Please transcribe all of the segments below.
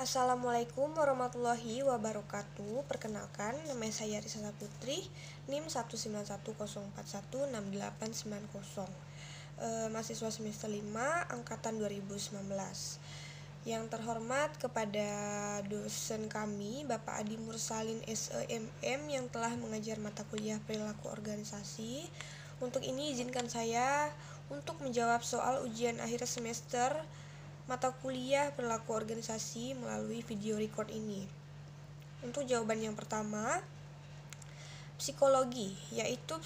Assalamualaikum warahmatullahi wabarakatuh. Perkenalkan, nama saya Risa Saputri, NIM 19104168890. Mahasiswa semester 5 angkatan 2019. Yang terhormat kepada dosen kami, Bapak Adi Mursalin SEMM yang telah mengajar mata kuliah perilaku organisasi. Untuk ini izinkan saya untuk menjawab soal ujian akhir semester mata kuliah perilaku organisasi melalui video record ini. Untuk jawaban yang pertama, psikologi, yaitu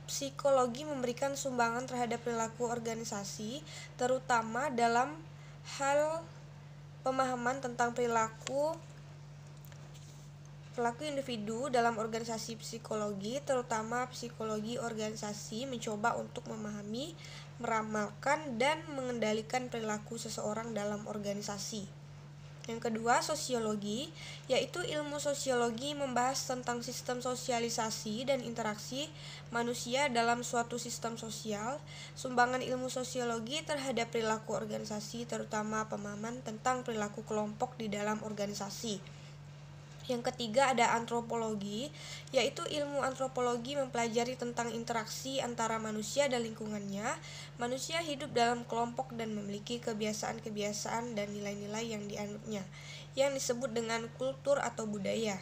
psikologi memberikan sumbangan terhadap perilaku organisasi, terutama dalam hal pemahaman tentang perilaku individu dalam organisasi psikologi, terutama psikologi organisasi mencoba untuk memahami, meramalkan, dan mengendalikan perilaku seseorang dalam organisasi. Yang kedua, sosiologi, yaitu ilmu sosiologi membahas tentang sistem sosialisasi dan interaksi manusia dalam suatu sistem sosial. Sumbangan ilmu sosiologi terhadap perilaku organisasi, terutama pemahaman tentang perilaku kelompok di dalam organisasi. Yang ketiga ada antropologi, yaitu ilmu antropologi mempelajari tentang interaksi antara manusia dan lingkungannya. Manusia hidup dalam kelompok dan memiliki kebiasaan-kebiasaan dan nilai-nilai yang dianutnya, yang disebut dengan kultur atau budaya.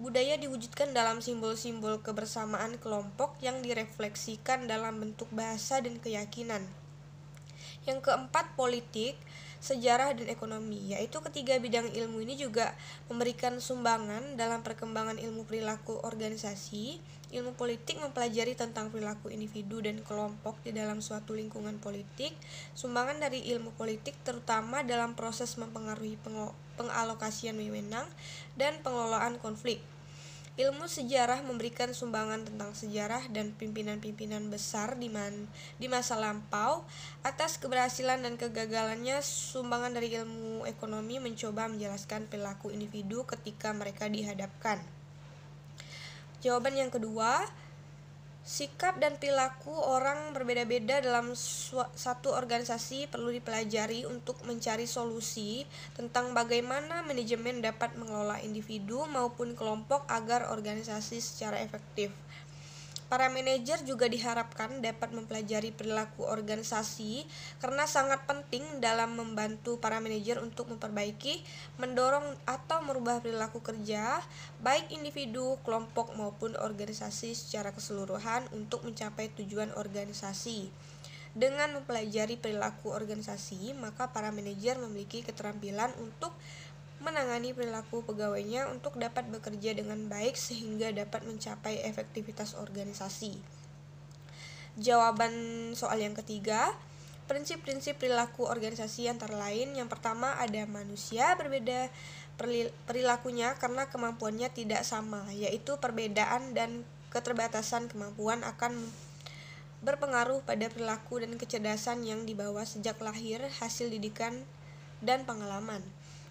Budaya diwujudkan dalam simbol-simbol kebersamaan kelompok yang direfleksikan dalam bentuk bahasa dan keyakinan. Yang keempat, politik, sejarah, dan ekonomi, yaitu ketiga bidang ilmu ini juga memberikan sumbangan dalam perkembangan ilmu perilaku organisasi. Ilmu politik mempelajari tentang perilaku individu dan kelompok di dalam suatu lingkungan politik. Sumbangan dari ilmu politik terutama dalam proses mempengaruhi pengalokasian wewenang dan pengelolaan konflik. Ilmu sejarah memberikan sumbangan tentang sejarah dan pimpinan-pimpinan besar di masa lampau. Atas keberhasilan dan kegagalannya, sumbangan dari ilmu ekonomi mencoba menjelaskan perilaku individu ketika mereka dihadapkan. Jawaban yang kedua, sikap dan perilaku orang berbeda-beda dalam satu organisasi perlu dipelajari untuk mencari solusi tentang bagaimana manajemen dapat mengelola individu maupun kelompok agar organisasi secara efektif. Para manajer juga diharapkan dapat mempelajari perilaku organisasi karena sangat penting dalam membantu para manajer untuk memperbaiki, mendorong, atau merubah perilaku kerja, baik individu, kelompok, maupun organisasi secara keseluruhan untuk mencapai tujuan organisasi. Dengan mempelajari perilaku organisasi, maka para manajer memiliki keterampilan untuk menangani perilaku pegawainya untuk dapat bekerja dengan baik sehingga dapat mencapai efektivitas organisasi. Jawaban soal yang ketiga, prinsip-prinsip perilaku organisasi antara lain. Yang pertama ada manusia berbeda perilakunya karena kemampuannya tidak sama, yaitu perbedaan dan keterbatasan kemampuan akan berpengaruh pada perilaku dan kecerdasan yang dibawa sejak lahir, hasil didikan, dan pengalaman.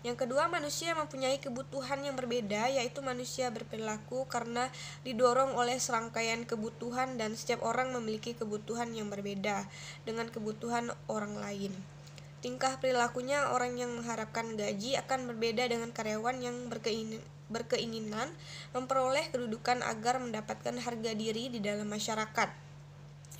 Yang kedua, manusia mempunyai kebutuhan yang berbeda, yaitu manusia berperilaku karena didorong oleh serangkaian kebutuhan dan setiap orang memiliki kebutuhan yang berbeda dengan kebutuhan orang lain. Tingkah perilakunya orang yang mengharapkan gaji akan berbeda dengan karyawan yang berkeinginan memperoleh kedudukan agar mendapatkan harga diri di dalam masyarakat.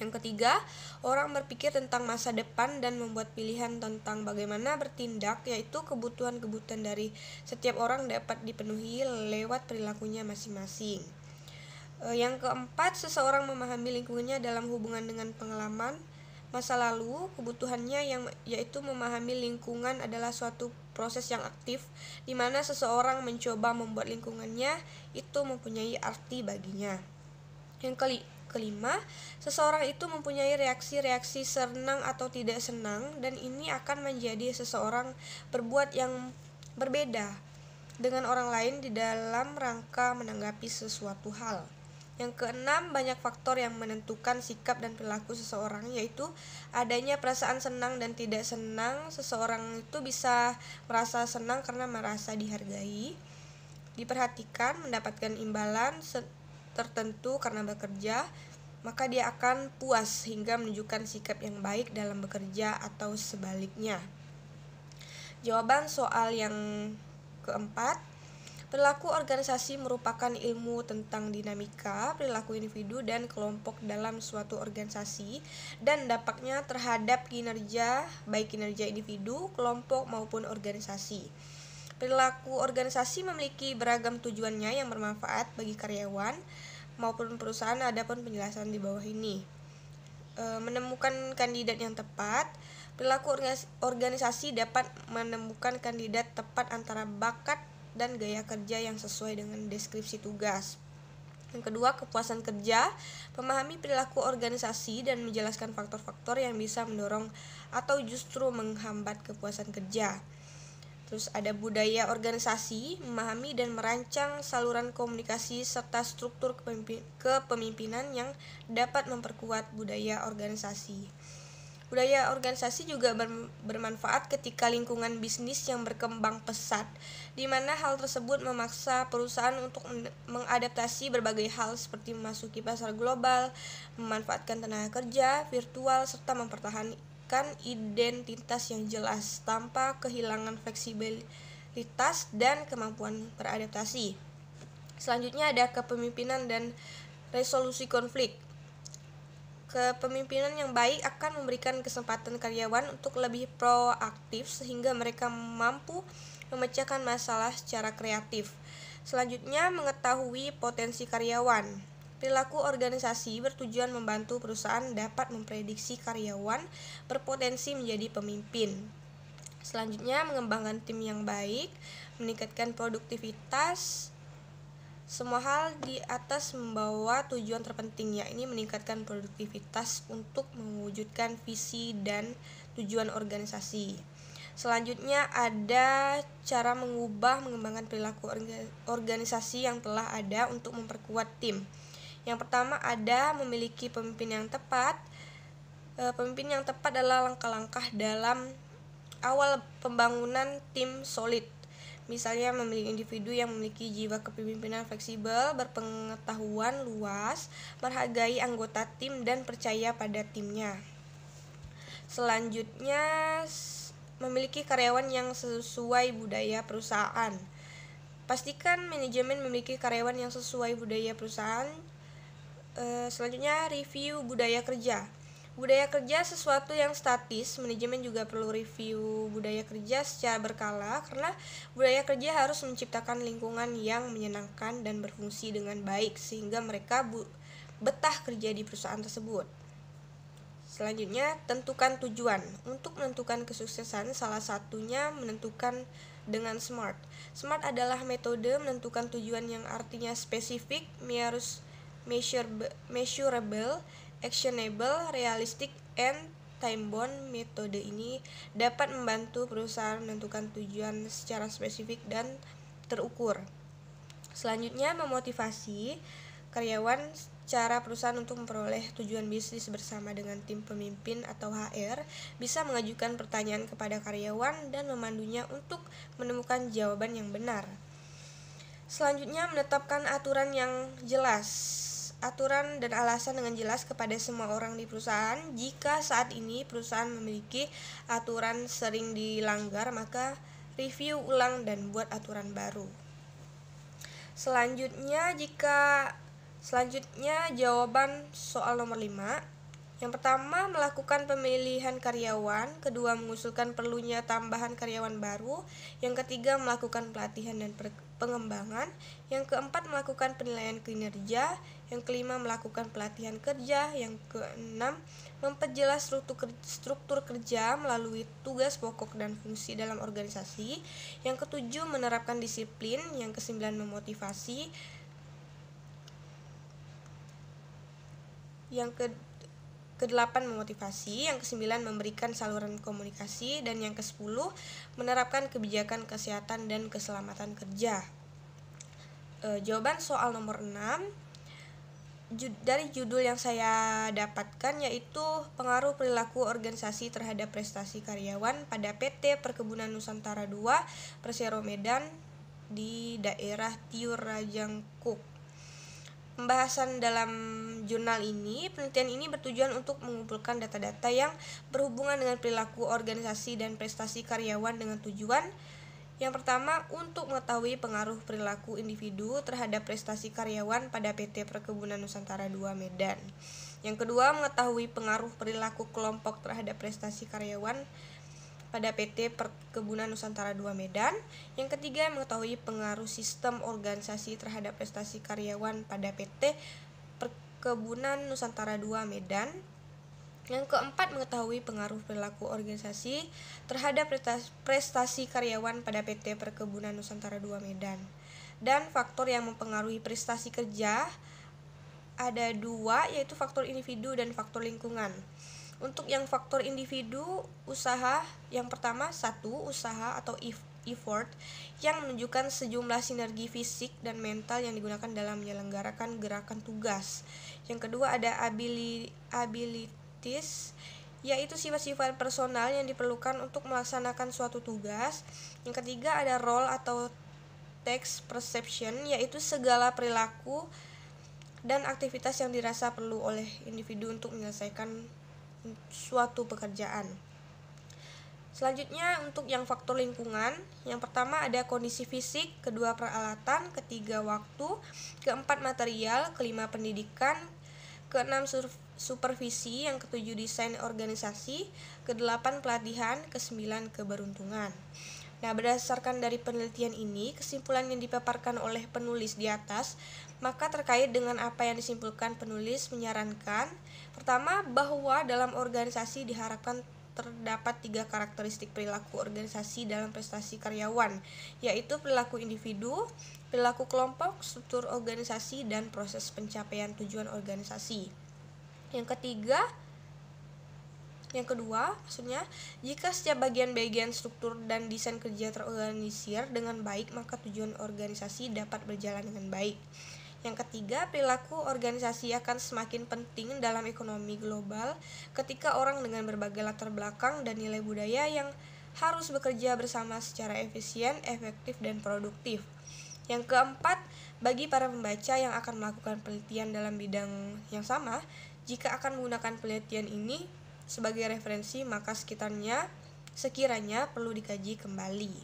Yang ketiga, orang berpikir tentang masa depan dan membuat pilihan tentang bagaimana bertindak, yaitu kebutuhan-kebutuhan dari setiap orang dapat dipenuhi lewat perilakunya masing-masing. Yang keempat, seseorang memahami lingkungannya dalam hubungan dengan pengalaman masa lalu. Kebutuhannya yaitu memahami lingkungan adalah suatu proses yang aktif di mana seseorang mencoba membuat lingkungannya itu mempunyai arti baginya. Yang kelima, seseorang itu mempunyai reaksi-reaksi senang atau tidak senang, dan ini akan menjadi seseorang berbuat yang berbeda dengan orang lain di dalam rangka menanggapi sesuatu hal. Yang keenam, banyak faktor yang menentukan sikap dan perilaku seseorang, yaitu adanya perasaan senang dan tidak senang. Seseorang itu bisa merasa senang karena merasa dihargai, diperhatikan, mendapatkan imbalan tertentu karena bekerja, maka dia akan puas hingga menunjukkan sikap yang baik dalam bekerja atau sebaliknya. Jawaban soal yang keempat, perilaku organisasi merupakan ilmu tentang dinamika perilaku individu dan kelompok dalam suatu organisasi dan dampaknya terhadap kinerja, baik kinerja individu, kelompok maupun organisasi. Perilaku organisasi memiliki beragam tujuannya yang bermanfaat bagi karyawan maupun perusahaan. Adapun penjelasan di bawah ini. Menemukan kandidat yang tepat. Perilaku organisasi dapat menemukan kandidat tepat antara bakat dan gaya kerja yang sesuai dengan deskripsi tugas. Yang kedua, kepuasan kerja. Memahami perilaku organisasi dan menjelaskan faktor-faktor yang bisa mendorong atau justru menghambat kepuasan kerja. Terus ada budaya organisasi, memahami dan merancang saluran komunikasi serta struktur kepemimpinan yang dapat memperkuat budaya organisasi. Budaya organisasi juga bermanfaat ketika lingkungan bisnis yang berkembang pesat, di mana hal tersebut memaksa perusahaan untuk mengadaptasi berbagai hal seperti memasuki pasar global, memanfaatkan tenaga kerja virtual, serta mempertahankan identitas yang jelas tanpa kehilangan fleksibilitas dan kemampuan beradaptasi. Selanjutnya ada kepemimpinan dan resolusi konflik. Kepemimpinan yang baik akan memberikan kesempatan karyawan untuk lebih proaktif sehingga mereka mampu memecahkan masalah secara kreatif. Selanjutnya, mengetahui potensi karyawan. Perilaku organisasi bertujuan membantu perusahaan dapat memprediksi karyawan berpotensi menjadi pemimpin. Selanjutnya, mengembangkan tim yang baik, meningkatkan produktivitas. Semua hal di atas membawa tujuan terpenting, yakni meningkatkan produktivitas untuk mewujudkan visi dan tujuan organisasi. Selanjutnya ada cara mengembangkan perilaku organisasi yang telah ada untuk memperkuat tim. Yang pertama ada memiliki pemimpin yang tepat. Pemimpin yang tepat adalah langkah-langkah dalam awal pembangunan tim solid. Misalnya memiliki individu yang memiliki jiwa kepemimpinan fleksibel, berpengetahuan luas, menghargai anggota tim dan percaya pada timnya. Selanjutnya, memiliki karyawan yang sesuai budaya perusahaan. Pastikan manajemen memiliki karyawan yang sesuai budaya perusahaan. Selanjutnya, review budaya kerja. Budaya kerja sesuatu yang statis, manajemen juga perlu review budaya kerja secara berkala karena budaya kerja harus menciptakan lingkungan yang menyenangkan dan berfungsi dengan baik sehingga mereka betah kerja di perusahaan tersebut. Selanjutnya, tentukan tujuan. Untuk menentukan kesuksesan, salah satunya menentukan dengan SMART. SMART adalah metode menentukan tujuan yang artinya spesifik, measurable, actionable, realistic, and time-bound. Metode ini dapat membantu perusahaan menentukan tujuan secara spesifik dan terukur. Selanjutnya, memotivasi karyawan. Cara perusahaan untuk memperoleh tujuan bisnis bersama dengan tim pemimpin atau HR bisa mengajukan pertanyaan kepada karyawan dan memandunya untuk menemukan jawaban yang benar. Selanjutnya, menetapkan aturan yang jelas. Aturan dan alasan dengan jelas kepada semua orang di perusahaan. Jika saat ini perusahaan memiliki aturan sering dilanggar, maka review ulang dan buat aturan baru. Selanjutnya jawaban soal nomor 5. Yang pertama, melakukan pemilihan karyawan. Kedua, mengusulkan perlunya tambahan karyawan baru. Yang ketiga, melakukan pelatihan dan pengembangan. Yang keempat, melakukan penilaian kinerja. Yang kelima, melakukan pelatihan kerja. Yang keenam, memperjelas struktur kerja melalui tugas pokok dan fungsi dalam organisasi. Yang ketujuh, menerapkan disiplin. Yang kesembilan, memotivasi. Yang ke-8 memotivasi, yang ke-9 memberikan saluran komunikasi, dan yang ke-10 menerapkan kebijakan kesehatan dan keselamatan kerja. Jawaban soal nomor 6 dari judul yang saya dapatkan yaitu pengaruh perilaku organisasi terhadap prestasi karyawan pada PT Perkebunan Nusantara II, Persero Medan di daerah Tiur Rajangkuk. Pembahasan dalam jurnal ini, penelitian ini bertujuan untuk mengumpulkan data-data yang berhubungan dengan perilaku organisasi dan prestasi karyawan dengan tujuan Yang pertama, untuk mengetahui pengaruh perilaku individu terhadap prestasi karyawan pada PT Perkebunan Nusantara II Medan. Yang kedua, mengetahui pengaruh perilaku kelompok terhadap prestasi karyawan pada PT Perkebunan Nusantara II Medan. Yang ketiga, mengetahui pengaruh sistem organisasi terhadap prestasi karyawan pada PT Perkebunan Nusantara II Medan. Yang keempat, mengetahui pengaruh perilaku organisasi terhadap prestasi karyawan pada PT Perkebunan Nusantara II Medan. Dan faktor yang mempengaruhi prestasi kerja ada dua, yaitu faktor individu dan faktor lingkungan. Untuk yang faktor individu, usaha yang pertama, satu, usaha atau effort yang menunjukkan sejumlah sinergi fisik dan mental yang digunakan dalam menyelenggarakan gerakan tugas. Yang kedua ada abilities, yaitu sifat-sifat personal yang diperlukan untuk melaksanakan suatu tugas. Yang ketiga ada role atau task perception, yaitu segala perilaku dan aktivitas yang dirasa perlu oleh individu untuk menyelesaikan suatu pekerjaan. Selanjutnya untuk yang faktor lingkungan, yang pertama ada kondisi fisik, kedua peralatan, ketiga waktu, keempat material, kelima pendidikan, keenam supervisi, yang ketujuh desain organisasi, kedelapan pelatihan, kesembilan keberuntungan. Nah, berdasarkan dari penelitian ini, kesimpulan yang dipaparkan oleh penulis di atas, maka terkait dengan apa yang disimpulkan penulis menyarankan, pertama, bahwa dalam organisasi diharapkan terdapat 3 karakteristik perilaku organisasi dalam prestasi karyawan, yaitu perilaku individu, perilaku kelompok, struktur organisasi, dan proses pencapaian tujuan organisasi. Yang kedua, maksudnya, jika setiap bagian-bagian struktur dan desain kerja terorganisir dengan baik, maka tujuan organisasi dapat berjalan dengan baik. Yang ketiga, perilaku organisasi akan semakin penting dalam ekonomi global ketika orang dengan berbagai latar belakang dan nilai budaya yang harus bekerja bersama secara efisien, efektif, dan produktif. Yang keempat, bagi para pembaca yang akan melakukan penelitian dalam bidang yang sama, jika akan menggunakan penelitian ini sebagai referensi, maka sekiranya perlu dikaji kembali.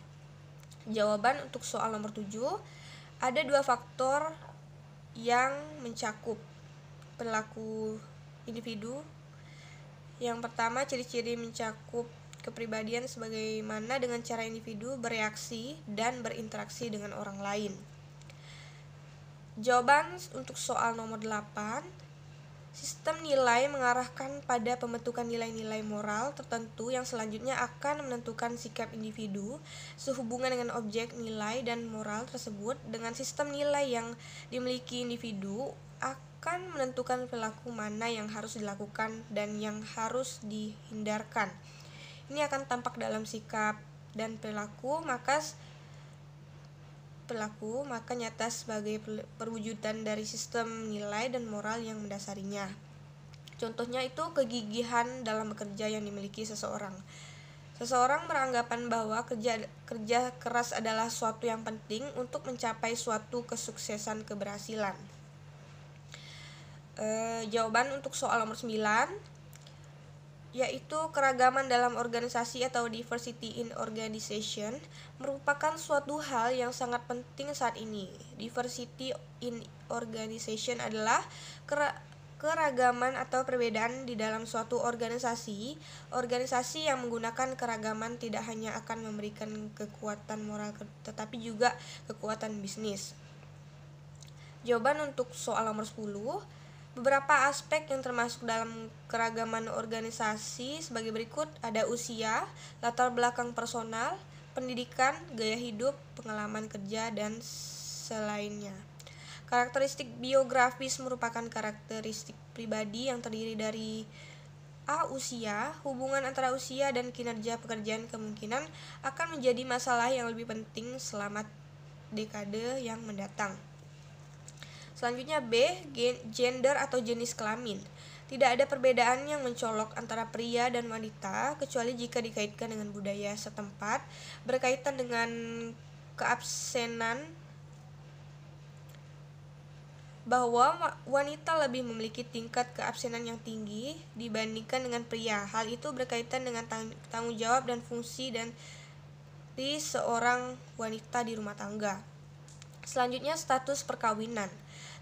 Jawaban untuk soal nomor 7, ada 2 faktor yang mencakup perilaku individu. Yang pertama, ciri-ciri mencakup kepribadian sebagaimana dengan cara individu bereaksi dan berinteraksi dengan orang lain. Jawaban untuk soal nomor 8, sistem nilai mengarahkan pada pembentukan nilai-nilai moral tertentu yang selanjutnya akan menentukan sikap individu sehubungan dengan objek nilai dan moral tersebut. Dengan sistem nilai yang dimiliki individu akan menentukan perilaku mana yang harus dilakukan dan yang harus dihindarkan. Ini akan tampak dalam sikap dan perilaku, maka nyata sebagai perwujudan dari sistem nilai dan moral yang mendasarinya. Contohnya itu kegigihan dalam bekerja yang dimiliki seseorang. Seseorang beranggapan bahwa kerja keras adalah suatu yang penting untuk mencapai suatu kesuksesan keberhasilan. Jawaban untuk soal nomor 9, yaitu keragaman dalam organisasi atau diversity in organization merupakan suatu hal yang sangat penting saat ini. Diversity in organization adalah keragaman atau perbedaan di dalam suatu organisasi. Organisasi yang menggunakan keragaman tidak hanya akan memberikan kekuatan moral tetapi juga kekuatan bisnis. Jawaban untuk soal nomor 10, beberapa aspek yang termasuk dalam keragaman organisasi sebagai berikut, ada usia, latar belakang personal, pendidikan, gaya hidup, pengalaman kerja, dan selainnya. Karakteristik biografis merupakan karakteristik pribadi yang terdiri dari A. Usia. Hubungan antara usia dan kinerja pekerjaan kemungkinan akan menjadi masalah yang lebih penting selama dekade yang mendatang. Selanjutnya B. Gender atau jenis kelamin. Tidak ada perbedaan yang mencolok antara pria dan wanita kecuali jika dikaitkan dengan budaya setempat, berkaitan dengan keabsenan, bahwa wanita lebih memiliki tingkat keabsenan yang tinggi dibandingkan dengan pria. Hal itu berkaitan dengan tanggung jawab dan fungsi dan seperti seorang wanita di rumah tangga. Selanjutnya, status perkawinan.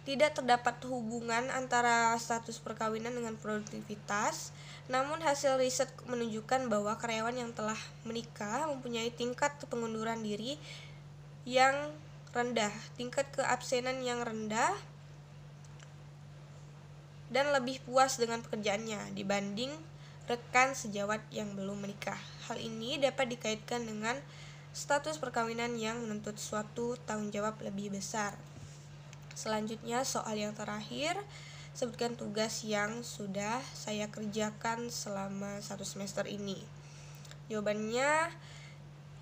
Tidak terdapat hubungan antara status perkawinan dengan produktivitas, namun hasil riset menunjukkan bahwa karyawan yang telah menikah mempunyai tingkat pengunduran diri yang rendah, tingkat keabsenan yang rendah, dan lebih puas dengan pekerjaannya dibanding rekan sejawat yang belum menikah. Hal ini dapat dikaitkan dengan status perkawinan yang menuntut suatu tanggung jawab lebih besar. Selanjutnya, soal yang terakhir, sebutkan tugas yang sudah saya kerjakan selama 1 semester ini. Jawabannya,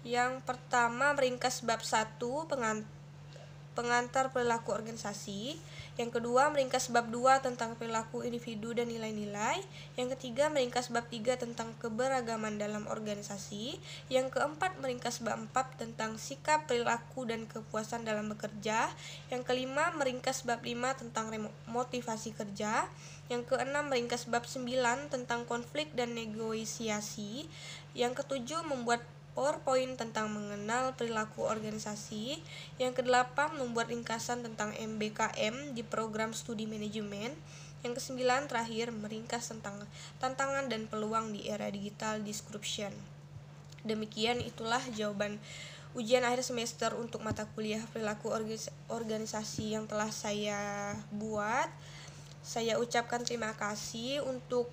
yang pertama meringkas bab 1 pengantar perilaku organisasi, yang kedua meringkas bab 2 tentang perilaku individu dan nilai-nilai, yang ketiga meringkas bab 3 tentang keberagaman dalam organisasi, yang keempat meringkas bab 4 tentang sikap, perilaku, dan kepuasan dalam bekerja, yang kelima meringkas bab 5 tentang motivasi kerja, yang keenam meringkas bab 9 tentang konflik dan negosiasi, yang ketujuh membuat PowerPoint tentang mengenal perilaku organisasi, yang kedelapan membuat ringkasan tentang MBKM di program studi manajemen, yang kesembilan terakhir meringkas tentang tantangan dan peluang di era digital description. Demikian itulah jawaban ujian akhir semester untuk mata kuliah perilaku organisasi yang telah saya buat. Saya ucapkan terima kasih untuk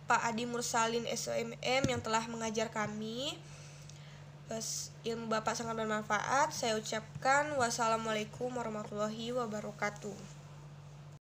Pak Adi Mursalin SOMM yang telah mengajar kami. Ilmu Bapak sangat bermanfaat. Saya ucapkan wassalamualaikum warahmatullahi wabarakatuh.